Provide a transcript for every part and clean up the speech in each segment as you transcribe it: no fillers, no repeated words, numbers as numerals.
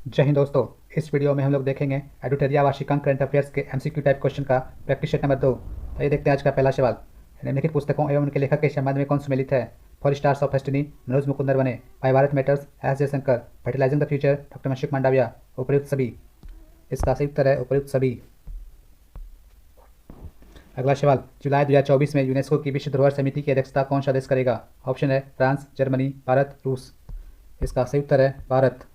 जय हिंद दोस्तों। इस वीडियो में हम लोग देखेंगे एडुटेरिया वार्षिकांक करंट अफेयर्स के एमसीक्यू टाइप क्वेश्चन का प्रैक्टिस सेट नंबर 2। तो ये देखते हैं आज का पहला सवाल। निम्नलिखित पुस्तकों एवं उनके लेखक के संबंध में कौन सम्मिलित है? Four stars of destiny Manoj Mukund बने, my Bharat matters S Jaishankar, fertilising the future doctor Mansukh Mandaviya, उपयुक्त सभी। इसका सही उत्तर है उपयुक्त सभी। अगला सवाल, जुलाई 2024 में यूनेस्को की विश्व धरोहर समिति की अध्यक्षता कौन सा देश करेगा? ऑप्शन है फ्रांस, जर्मनी, भारत, रूस। इसका सही उत्तर है भारत।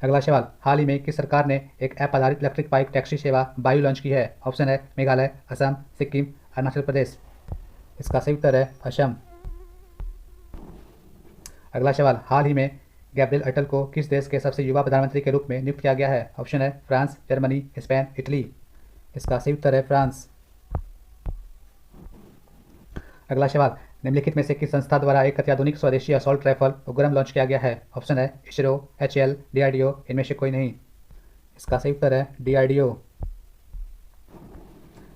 अगला सवाल, हाल ही में किस सरकार ने एक ऐप आधारित इलेक्ट्रिक बाइक टैक्सी सेवा बायू लॉन्च की है? ऑप्शन है मेघालय, असम, सिक्किम, अरुणाचल प्रदेश। इसका सही उत्तर है असम। अगला सवाल, हाल ही में गैब्रियल अटल को किस देश के सबसे युवा प्रधानमंत्री के रूप में नियुक्त किया गया है? ऑप्शन है फ्रांस, जर्मनी, स्पेन, इटली। इसका सही उत्तर है फ्रांस। अगला सवाल, निम्नलिखित में से किस संस्था द्वारा एक अत्याधुनिक स्वदेशी असॉल्ट राइफल उपग्रह लॉन्च किया गया है? ऑप्शन है इसरो, एचएएल, डीआरडीओ, इनमें से कोई नहीं। इसका सही उत्तर है डीआरडीओ।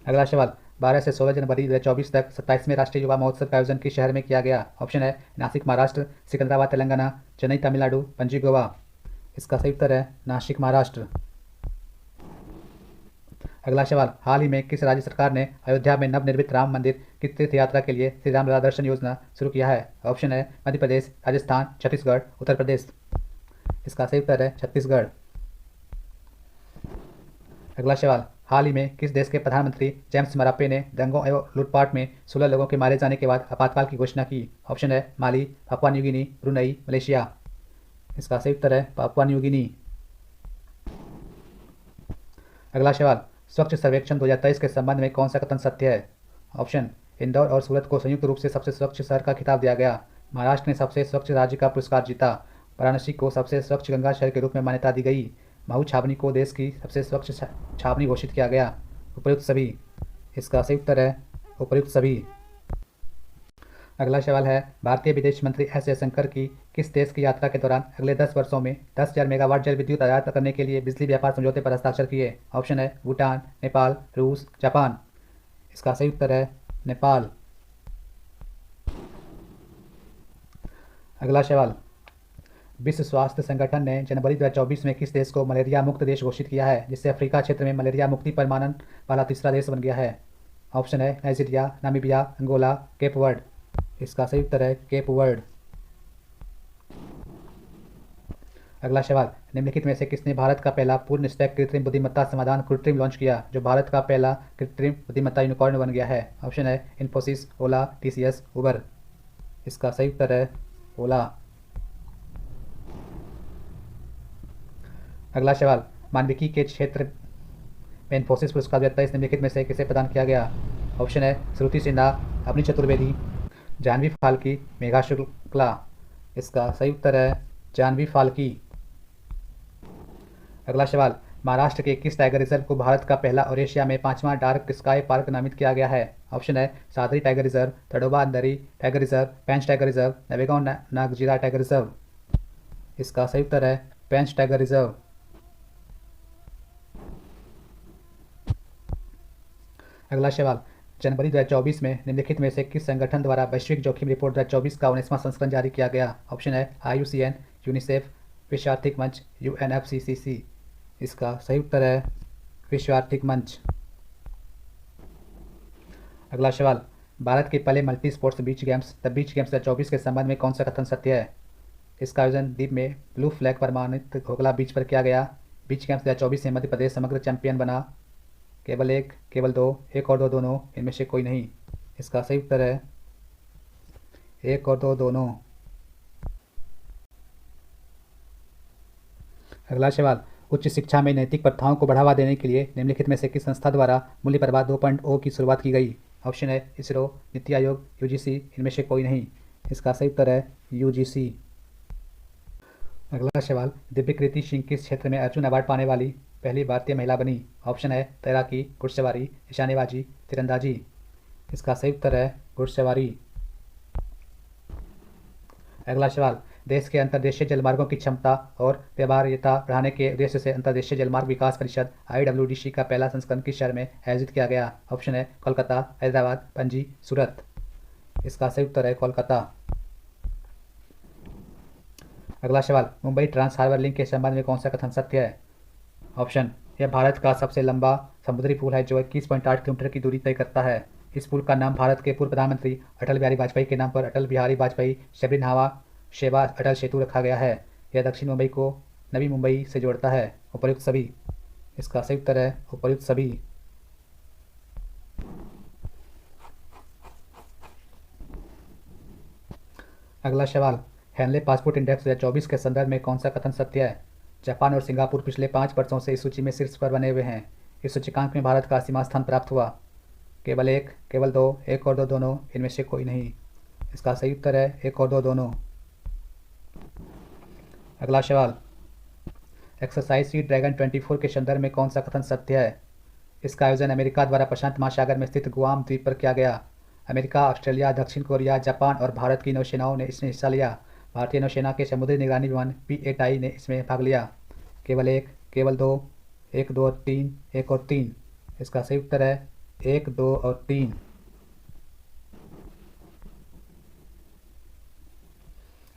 अगला सवाल, 12 से 16 जनवरी 2024 तक 27वें राष्ट्रीय युवा महोत्सव का आयोजन किस शहर में किया गया? ऑप्शन है नासिक महाराष्ट्र, सिकंदराबाद तेलंगाना, चेन्नई तमिलनाडु, पणजी गोवा। इसका सही उत्तर है नासिक महाराष्ट्र। अगला सवाल, हाल ही में किस राज्य सरकार ने अयोध्या में नवनिर्मित राम मंदिर की तीर्थ यात्रा के लिए श्री राम लला दर्शन योजना शुरू किया है? ऑप्शन है मध्य प्रदेश, राजस्थान, छत्तीसगढ़, उत्तर प्रदेश। इसका सही उत्तर है छत्तीसगढ़। अगला सवाल, हाल ही में किस देश के प्रधानमंत्री जेम्स मरापे ने दंगों एवं लूटपाट में 16 लोगों के मारे जाने के बाद आपातकाल की घोषणा की? ऑप्शन है Mali, Papua New Guinea, Brunei, Malaysia. इसका सही उत्तर है पापुआ न्यू गिनी। अगला सवाल, स्वच्छ सर्वेक्षण 2023 के संबंध में कौन सा कथन सत्य है? ऑप्शन, इंदौर और सूरत को संयुक्त रूप से सबसे स्वच्छ शहर का खिताब दिया गया। महाराष्ट्र ने सबसे स्वच्छ राज्य का पुरस्कार जीता। वाराणसी को सबसे स्वच्छ गंगा शहर के रूप में मान्यता दी गई। महू छावनी को देश की सबसे स्वच्छ छावनी घोषित किया गया। उपयुक्त सभी। इसका सही उत्तर है उपयुक्त सभी। अगला सवाल है, भारतीय विदेश मंत्री एस जयशंकर की किस देश की यात्रा के दौरान अगले 10 वर्षों में 10,000 मेगावाट जल विद्युत आयात करने के लिए बिजली व्यापार समझौते पर हस्ताक्षर किए? ऑप्शन है भूटान, नेपाल, रूस, जापान। इसका सही उत्तर है नेपाल। अगला सवाल, विश्व स्वास्थ्य संगठन ने जनवरी 2024 में किस देश को मलेरिया मुक्त देश घोषित किया है, जिससे अफ्रीका क्षेत्र में मलेरिया मुक्ति परमाणु वाला तीसरा देश बन गया है? ऑप्शन है Nigeria, Namibia, Angola, Cape Verde. इसका सही उत्तर है केप वर्ड। अगला सवाल, निम्नलिखित में से किसने भारत का पहला पूर्ण स्टैक कृत्रिम बुद्धिमत्ता समाधान कृत्रिम लॉन्च किया, जो भारत का पहला कृत्रिम बुद्धिमत्ता यूनिकॉर्न बन गया है? ऑप्शन है इन्फोसिस, ओला, टीसीएस, उबर। इसका सही उत्तर है ओला। अगला सवाल, मानविकी के क्षेत्र में इन्फोसिस पुरस्कार 2023 निम्नलिखित में से किसे प्रदान किया गया? ऑप्शन है श्रुति सिन्हा, अवनी चतुर्वेदी, जानवी फाल्की, मेघा शुक्ला। इसका सही उत्तर है जानवी फाल्की। अगला सवाल, महाराष्ट्र के किस टाइगर रिजर्व को भारत का पहला और एशिया में 5वां डार्क स्काई पार्क नामित किया गया है? ऑप्शन है Sahyadri tiger reserve, Tadoba Andhari tiger reserve, Pench tiger reserve, Navegaon Nagzira tiger reserve. इसका सही उत्तर है पेंच टाइगर रिजर्व। अगला सवाल, जनवरी 2024 में निम्नलिखित में से किस संगठन द्वारा वैश्विक जोखिम रिपोर्ट 2024 का 19वां संस्करण जारी किया गया? ऑप्शन है IUCN, यूनिसेफ, विश्व आर्थिक मंच, UNFCCC। इसका सही उत्तर है विश्व आर्थिक मंच। अगला सवाल, भारत के पहले multi sports beach games the beach games 2024 के संबंध में कौन सा कथन सत्य है? इसका आयोजन द्वीप में ब्लू फ्लैग प्रमाणित घोगला बीच पर किया गया। बीच गेम्स 2024 में मध्य प्रदेश समग्र चैंपियन बना। केवल एक, केवल दो, एक और दो दोनों, इनमें से कोई नहीं। इसका सही उत्तर है एक और दो दोनों। अगला सवाल, उच्च शिक्षा में नैतिक प्रथाओं को बढ़ावा देने के लिए निम्नलिखित में से किस संस्था द्वारा मूल्य प्रवाह 2.0 की शुरुआत की गई? ऑप्शन है इसरो, नीति आयोग, यूजीसी, इनमें से कोई नहीं। इसका सही उत्तर है यूजीसी। अगला सवाल, दिव्यकृति सिंह किस क्षेत्र में अर्जुन अवार्ड पाने वाली पहली भारतीय महिला बनी? ऑप्शन है तैराकी, घुड़सवारी, निशानेबाजी, तीरंदाजी। इसका सही उत्तर है घुड़सवारी। अगला सवाल, देश के अंतर्देशीय जलमार्गों की क्षमता और व्यवहार्यता बढ़ाने के उद्देश्य से अंतर्देशीय जलमार्ग विकास परिषद IWDC का पहला संस्करण किस शहर में आयोजित किया गया? ऑप्शन है कोलकाता, हैदराबाद, पणजी, सूरत। इसका सही उत्तर है कोलकाता। अगला सवाल, मुंबई ट्रांस हार्बर लिंक के संबंध में कौन सा कथन सत्य है? ऑप्शन, यह भारत का सबसे लंबा समुद्री पुल है जो 21.8 किलोमीटर की दूरी तय करता है। इस पुल का नाम भारत के पूर्व प्रधानमंत्री अटल बिहारी वाजपेयी के नाम पर अटल बिहारी वाजपेयी शबरी नावा शेवा अटल सेतु रखा गया है। यह दक्षिण मुंबई को नवी मुंबई से जोड़ता है। उपर्युक्त सभी। इसका सही उत्तर है उपर्युक्त सभी। अगला सवाल, हेनले पासपोर्ट इंडेक्स 2024 के संदर्भ में कौन सा कथन सत्य है? जापान और सिंगापुर पिछले 5 वर्षों से इस सूची में शीर्ष पर बने हुए हैं। इस सूचकांक में भारत का 80वां स्थान प्राप्त हुआ। केवल एक, केवल दो, एक और दो दोनों, इनमें से कोई नहीं। इसका सही उत्तर है एक और दो दोनों। अगला सवाल, एक्सरसाइज सी ड्रैगन 24 के संदर्भ में कौन सा कथन सत्य है? इसका आयोजन अमेरिका द्वारा प्रशांत महासागर में स्थित गुआम द्वीप पर किया गया। अमेरिका, ऑस्ट्रेलिया, दक्षिण कोरिया, जापान और भारत की नौसेनाओं ने इसमें हिस्सा लिया। भारतीय नौसेना के समुद्री निगरानी विमान P-8I ने इसमें भाग लिया। केवल एक, केवल दो, एक, दो और तीन, एक और तीन। इसका सही उत्तर है एक, दो और तीन।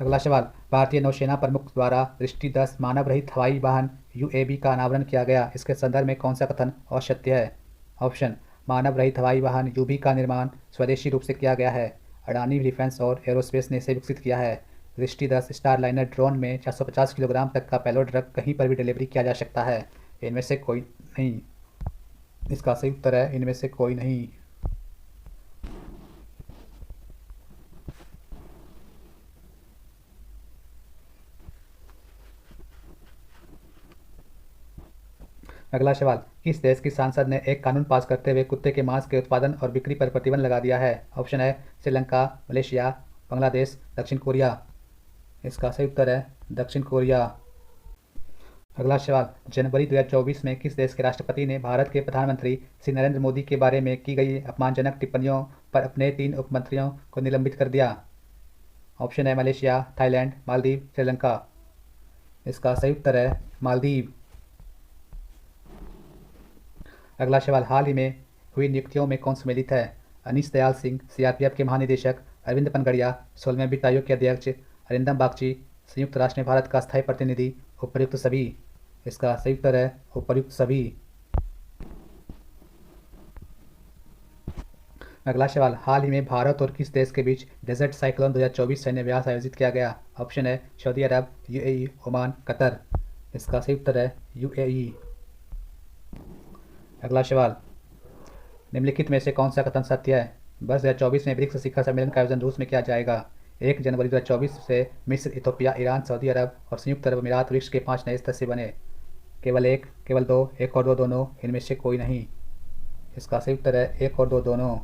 अगला सवाल, भारतीय नौसेना प्रमुख द्वारा दृष्टि 10 मानव रहित हवाई वाहन UAV का अनावरण किया गया। इसके संदर्भ में कौन सा कथन असत्य है? ऑप्शन, मानव रहित हवाई वाहन UAV का निर्माण स्वदेशी रूप से किया गया है। अडानी डिफेंस और एरोस्पेस ने इसे विकसित किया है। दृष्टि 10 स्टारलाइनर ड्रोन में 450 किलोग्राम तक का पेलोड रख कहीं पर भी डिलीवरी किया जा सकता है। इनमें से कोई नहीं। इसका सही उत्तर है इनमें से कोई नहीं। अगला सवाल, किस देश की सांसद ने एक कानून पास करते हुए कुत्ते के मांस के उत्पादन और बिक्री पर प्रतिबंध लगा दिया है? ऑप्शन है श्रीलंका, मलेशिया, बांग्लादेश, दक्षिण कोरिया। इसका सही उत्तर है दक्षिण कोरिया। अगला सवाल, जनवरी 2024 में किस देश के राष्ट्रपति ने भारत के प्रधानमंत्री श्री नरेंद्र मोदी के बारे में की गई अपमानजनक टिप्पणियों पर अपने 3 उपमंत्रियों को निलंबित कर दिया? ऑप्शन है मलेशिया, थाईलैंड, मालदीव, श्रीलंका। इसका सही उत्तर है मालदीव। अगला सवाल, हाल ही में हुई नियुक्तियों में कौन सम्मिलित है? अनीश दयाल सिंह, CRPF के महानिदेशक अरविंद पनगड़िया, 16वें वित्त आयोग के अध्यक्ष अरिंदम बागची, संयुक्त राष्ट्र में भारत का स्थायी प्रतिनिधि, उपर्युक्त सभी। इसका सही उत्तर है उपर्युक्त सभी। अगला सवाल, हाल ही में भारत और किस देश के बीच डेजर्ट साइक्लोन 2024 सैन्य अभ्यास आयोजित किया गया? ऑप्शन है सऊदी अरब, UAE, ओमान, कतर। इसका सही उत्तर है UAE। अगला सवाल, निम्नलिखित में से कौन सा कथन सत्य है? वर्ष 2024 में ब्रिक्स शिखर सम्मेलन का आयोजन रूस में किया जाएगा। 1 जनवरी 2024 से मिस्र, इथोपिया, ईरान, सऊदी अरब और संयुक्त अरब अमीरात ब्रिक्स के 5 नए सदस्य बने। केवल एक, केवल दो, एक और दो दोनों, इनमें से कोई नहीं। इसका सही उत्तर है एक और दो दोनों।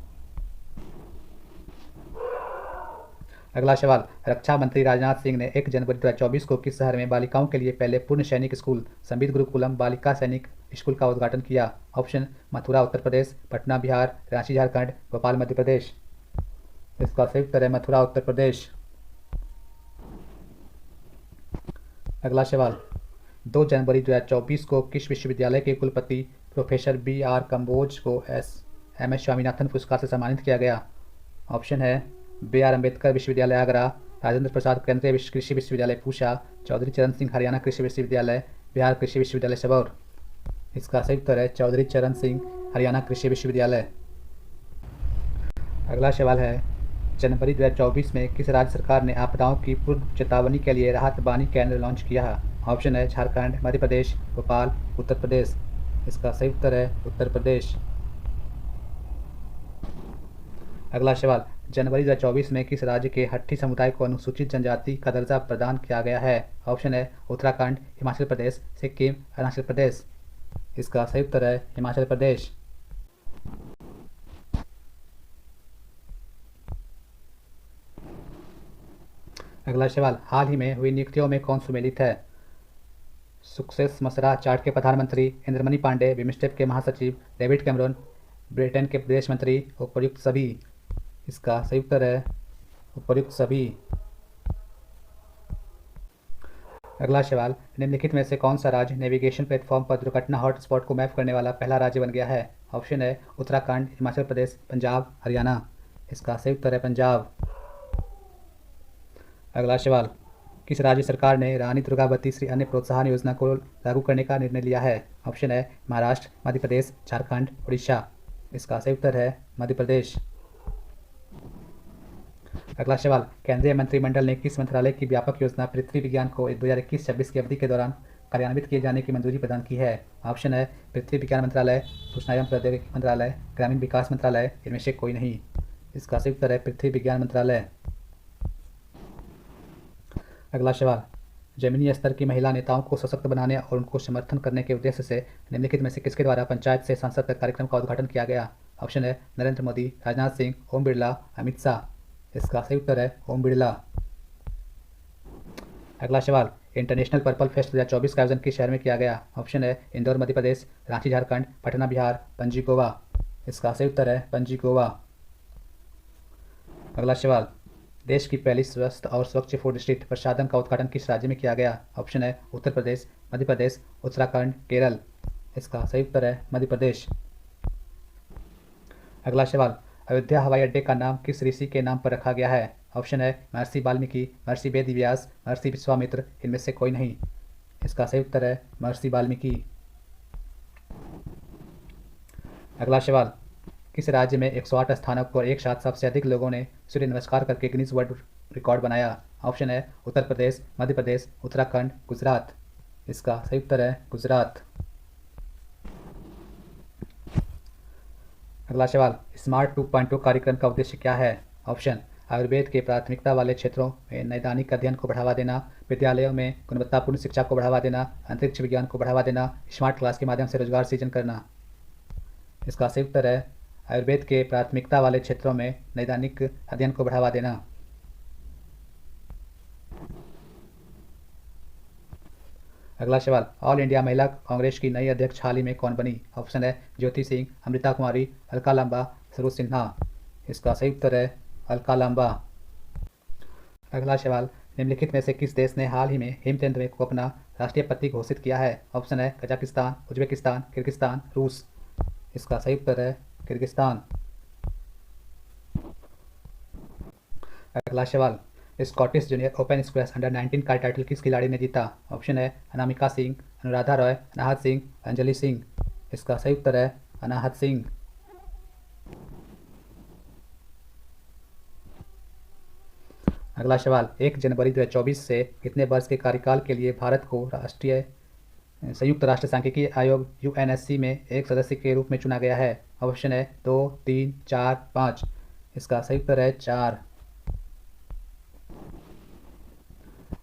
अगला सवाल, रक्षा मंत्री राजनाथ सिंह ने 1 जनवरी 2024 को किस शहर में बालिकाओं के लिए पहले पूर्ण सैनिक स्कूल संबित गुरुकुलम बालिका सैनिक स्कूल का उद्घाटन किया? ऑप्शन, मथुरा उत्तर प्रदेश, पटना बिहार, रांची झारखंड, भोपाल मध्य प्रदेश। इसका सही उत्तर है मथुरा उत्तर प्रदेश। अगला सवाल, 2 जनवरी 2024 को किस विश्वविद्यालय के कुलपति प्रोफेसर BR कंबोज को MS स्वामीनाथन पुरस्कार से सम्मानित किया गया? ऑप्शन है BR अम्बेडकर विश्वविद्यालय आगरा, राजेंद्र प्रसाद केंद्रीय कृषि विश्वविद्यालय पूसा, चौधरी चरण सिंह हरियाणा कृषि विश्वविद्यालय, बिहार कृषि विश्वविद्यालय सबौर। इसका सही उत्तर है चौधरी चरण सिंह हरियाणा कृषि विश्वविद्यालय। अगला सवाल है, जनवरी 2024 में किस राज्य सरकार ने आपदाओं की पूर्व चेतावनी के लिए राहत बानी केंद्र लॉन्च किया? ऑप्शन है झारखंड, मध्य प्रदेश, भोपाल, उत्तर प्रदेश। इसका सही उत्तर है उत्तर प्रदेश। अगला सवाल, जनवरी 2024 में किस राज्य के हट्टी समुदाय को अनुसूचित जनजाति का दर्जा प्रदान किया गया है? ऑप्शन है उत्तराखंड, हिमाचल प्रदेश, सिक्किम, अरुणाचल प्रदेश। इसका सही उत्तर है हिमाचल प्रदेश। अगला सवाल, हाल ही में हुई नियुक्तियों में कौन सम्मिलित है? सक्सेस मसरा चार्ट के प्रधानमंत्री इंद्रमणि पांडे, बिम्स्टेक के महासचिव डेविड कैमरून, ब्रिटेन के विदेश मंत्री, उपर्युक्त सभी। इसका सही उत्तर है उपर्युक्त सभी। अगला सवाल, निम्नलिखित में से कौन सा राज्य नेविगेशन प्लेटफॉर्म पर दुर्घटना हॉटस्पॉट को मैप करने वाला पहला राज्य बन गया है? ऑप्शन है उत्तराखंड, हिमाचल प्रदेश, पंजाब, हरियाणा। इसका सही उत्तर है पंजाब। अगला सवाल, किस राज्य सरकार ने रानी दुर्गावती श्री अन्य प्रोत्साहन योजना को लागू करने का निर्णय लिया है? ऑप्शन है महाराष्ट्र, मध्य प्रदेश, झारखंड, उड़ीसा। इसका सही उत्तर है मध्य प्रदेश। अगला सवाल, केंद्रीय मंत्रिमंडल ने किस मंत्रालय की व्यापक योजना पृथ्वी विज्ञान को 2021-26 की अवधि के दौरान कार्यान्वित किए जाने की मंजूरी प्रदान की है? ऑप्शन है पृथ्वी विज्ञान मंत्रालय, सूचना एवं प्रौद्योगिकी मंत्रालय, ग्रामीण विकास मंत्रालय, इनमें से कोई नहीं। इसका सही उत्तर है पृथ्वी विज्ञान मंत्रालय। अगला सवाल, जमीनी स्तर की महिला नेताओं को सशक्त बनाने और उनको समर्थन करने के उद्देश्य से निम्नलिखित में से किसके द्वारा पंचायत से संसद तक कार्यक्रम का उद्घाटन किया गया? ऑप्शन है नरेंद्र मोदी, राजनाथ सिंह, ओम बिरला, अमित शाह। इसका सही उत्तर है ओम बिरला। अगला सवाल, इंटरनेशनल पर्पल फेस्ट 2024 का आयोजन किस शहर में किया गया? ऑप्शन है इंदौर मध्य प्रदेश, रांची झारखंड, पटना बिहार, पणजी गोवा। इसका सही उत्तर है पणजी गोवा। अगला सवाल, देश की पहली स्वस्थ और स्वच्छ फूड स्ट्रीट प्रसाधन का उद्घाटन किस राज्य में किया गया? ऑप्शन है उत्तर प्रदेश, मध्य प्रदेश, उत्तराखंड, केरल। इसका सही उत्तर है मध्य प्रदेश। अगला सवाल, अयोध्या हवाई अड्डे का नाम किस ऋषि के नाम पर रखा गया है? ऑप्शन है महर्षि वाल्मीकि, महर्षि वेद व्यास, महर्षि विश्वामित्र, इनमें से कोई नहीं। इसका सही उत्तर है महर्षि वाल्मीकि। अगला सवाल, किस राज्य में 108 स्थानों पर एक साथ सबसे अधिक लोगों ने सूर्य नमस्कार करके गिनीज वर्ल्ड रिकॉर्ड बनाया? ऑप्शन है उत्तर प्रदेश, मध्य प्रदेश, उत्तराखंड, गुजरात। इसका सही उत्तर है गुजरात। अगला सवाल, स्मार्ट 2.0 कार्यक्रम का उद्देश्य क्या है? ऑप्शन आयुर्वेद के प्राथमिकता वाले क्षेत्रों में नैदानिक अध्ययन को बढ़ावा देना, विद्यालयों में गुणवत्तापूर्ण शिक्षा को बढ़ावा देना, अंतरिक्ष विज्ञान को बढ़ावा देना, स्मार्ट क्लास के माध्यम से रोजगार सृजन करना। इसका सही उत्तर है आयुर्वेद के प्राथमिकता वाले क्षेत्रों में नैदानिक अध्ययन को बढ़ावा देना। अगला सवाल, ऑल इंडिया महिला कांग्रेस की नई अध्यक्ष हाल ही में कौन बनी? ऑप्शन है ज्योति सिंह, अमृता कुमारी, अलका लांबा, सरोज सिन्हा। इसका सही उत्तर है अलका लांबा। अगला सवाल, निम्नलिखित में से किस देश ने हाल ही में हेमचंद्र को अपना राष्ट्रीय पति घोषित किया है? ऑप्शन है कजाकिस्तान, उज्बेकिस्तान, किर्गिस्तान, रूस। इसका सही उत्तर है किर्गिस्तान। अगला सवाल, Scottish junior open squash under-19 का टाइटल किस खिलाड़ी ने जीता? ऑप्शन है अनामिका सिंह, अनुराधा रॉय, अनाहत सिंह, अंजलि सिंह। इसका सही उत्तर है अनाहत सिंह। अगला सवाल, 1 जनवरी 2024 से कितने वर्ष के कार्यकाल के लिए भारत को राष्ट्रीय संयुक्त राष्ट्र सांख्यिकी आयोग यूएनएससी में एक सदस्य के रूप में चुना गया है? ऑप्शन है 2, 3, 4, 5। इसका सही उत्तर है 4।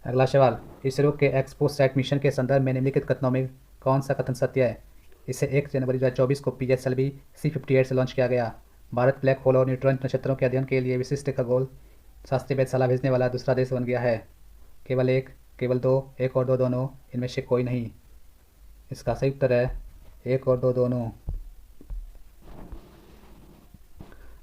अगला सवाल, इसरो के एक्सपोसैट मिशन के संदर्भ में निम्नलिखित कथनों में कौन सा कथन सत्य है? इसे 1 जनवरी 2024 को पीएसएलवी C58 से लॉन्च किया गया। भारत ब्लैक होल और न्यूट्रॉन नक्षत्रों के अध्ययन के लिए विशिष्ट खगोल शास्त्रीय वेधशाला भेजने वाला दूसरा देश बन गया है। केवल 1, केवल 2, 1 और 2 दोनों, इनमें से कोई नहीं। इसका सही उत्तर है 1 और 2 दोनों।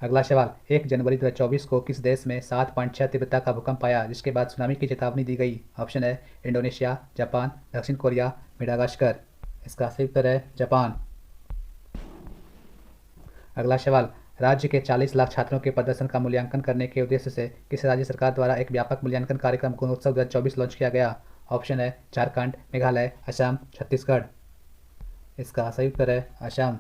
अगला सवाल, 1 जनवरी 2024 को किस देश में 7.6 तीव्रता का भूकंप आया जिसके बाद सुनामी की चेतावनी दी गई? ऑप्शन है इंडोनेशिया, जापान, दक्षिण कोरिया, मेडागास्कर। इसका सही उत्तर है जापान। अगला सवाल, राज्य के 40 लाख छात्रों के प्रदर्शन का मूल्यांकन करने के उद्देश्य से किस राज्य सरकार द्वारा एक व्यापक मूल्यांकन कार्यक्रम गुणोत्सव 2024 लॉन्च किया गया? ऑप्शन है झारखंड, मेघालय, असम, छत्तीसगढ़। इसका सही उत्तर है असम।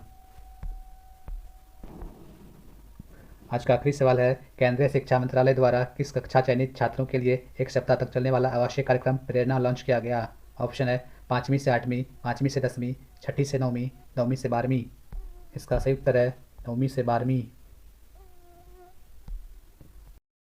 आज का आखिरी सवाल है, केंद्रीय शिक्षा मंत्रालय द्वारा किस कक्षा चयनित छात्रों के लिए 1 सप्ताह तक चलने वाला आवासीय कार्यक्रम प्रेरणा लॉन्च किया गया? ऑप्शन है 5वीं से 8वीं, 5वीं से 10वीं, 6ठी से 9वीं, 9वीं से 12वीं। इसका सही उत्तर है 9वीं से 12वीं।